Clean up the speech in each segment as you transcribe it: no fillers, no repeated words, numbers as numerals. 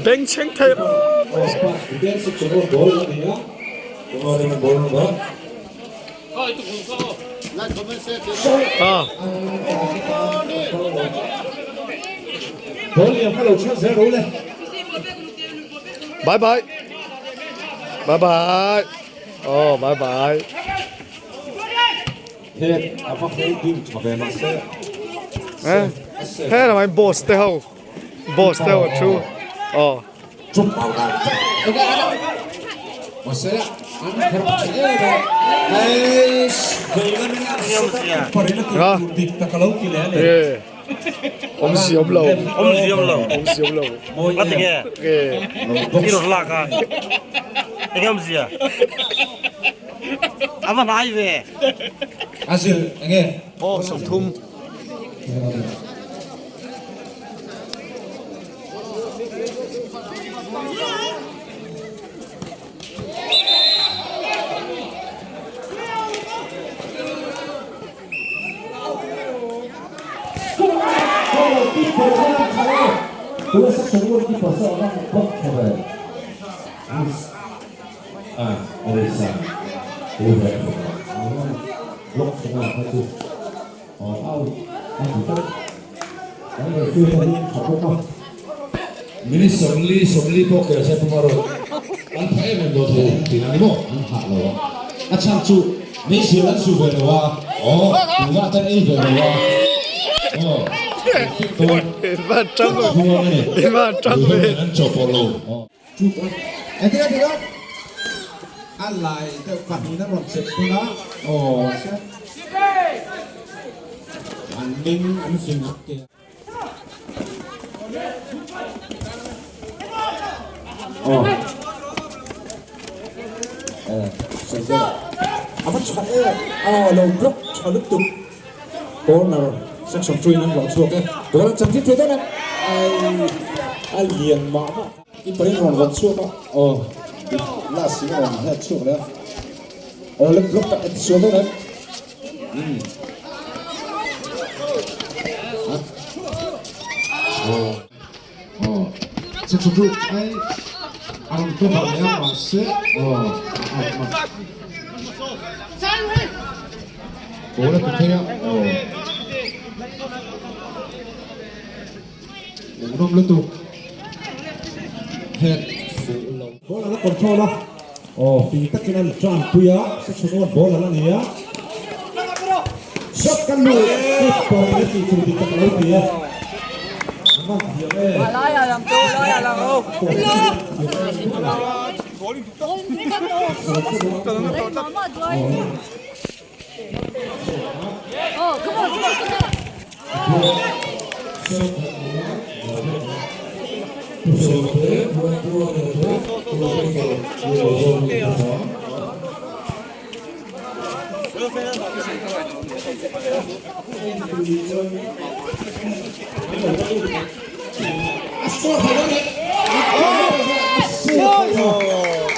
뱅챙 타이로. 아. 바이바이. 바이바이. 바이바이. Thế là mày boss theo chú 좀 빠르다. 왔어요? 안 그렇지. 에이씨, 이거는 뒷다 갈아오기네. 예. 엄시 없라고. 엄지 없라고. 엄시 없라고. 어떻게? 예. 이로 올라가. 이게 엄지야. 아마 나이 왜? 아실, 이게. 성툼. 그래서 정보를 벌써 어려워요. 어리사, 오래, 록스가 아주 미리 포켓 제품으로 안타에면 너도 디나미모 안타로 아참주 미시란 수베로와 누가 딴 에이베로와 Iman trắng rồi. Iman trắng rồi. Anh thấy không? Anh lại cái phần nó còn sệt của nó. Anh Minh anh xin học kìa. Sệt chưa? À bắt chạy. Lâu block cho lúc tục. Có nào sắc sống truy năng gọn xuống cái đó là chẳng thiết thế đó này ai liền mà cái bánh còn gọn xuống đó là xí còn hết xuống đấy lúc lúc tại xuống đó đấy sắc sống truy ai ăn cái bánh này mà sẽ cố là thực thế Rung liên tục hết bố là nó còn cho nó vì tất cả nó tròn quý á sẽ xuống một bố là nó nhé sắp căn nụ tiếp tục cái gì chủ tịch tập đấu kìa vâng hiểu đây nói là làm tôi nói là làm không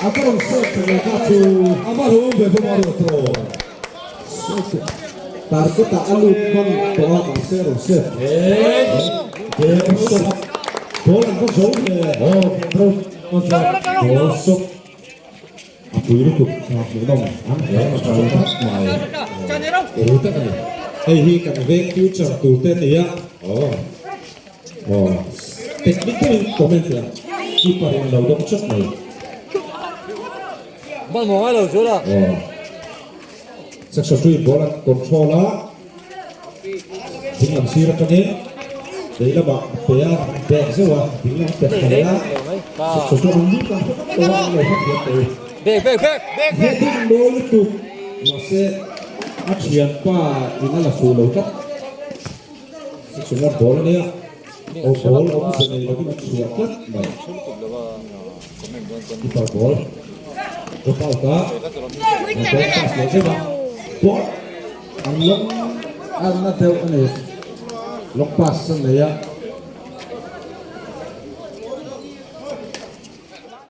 아까랑 세트를 가지고 아마도 배포마로 들어 세트 다르다 알루건 도와 마세로 세트 대소 도는 거 좋네 그럼 먼저 aku ini tuh ngomong ya macam apa itu kan hi kan future tu ya teknik itu komen ya kiper yang lalu dong cek nih Bạn ngồi lâu chưa đâu? Successful ball controller tính làm gì ra cho nên đấy là bạn bé chứ mà tính làm bé này là successful đúng lúc là tôi đang ngồi phát hiện từ hết tính đối với tụ nó sẽ áp triển qua thì nó là phù đầu cấp successful ball này ball ông sẽ này là cái mặt triển cấp này cái ball có bao cả cái pass này chứ mà ball anh nó theo cái này lúc pass này á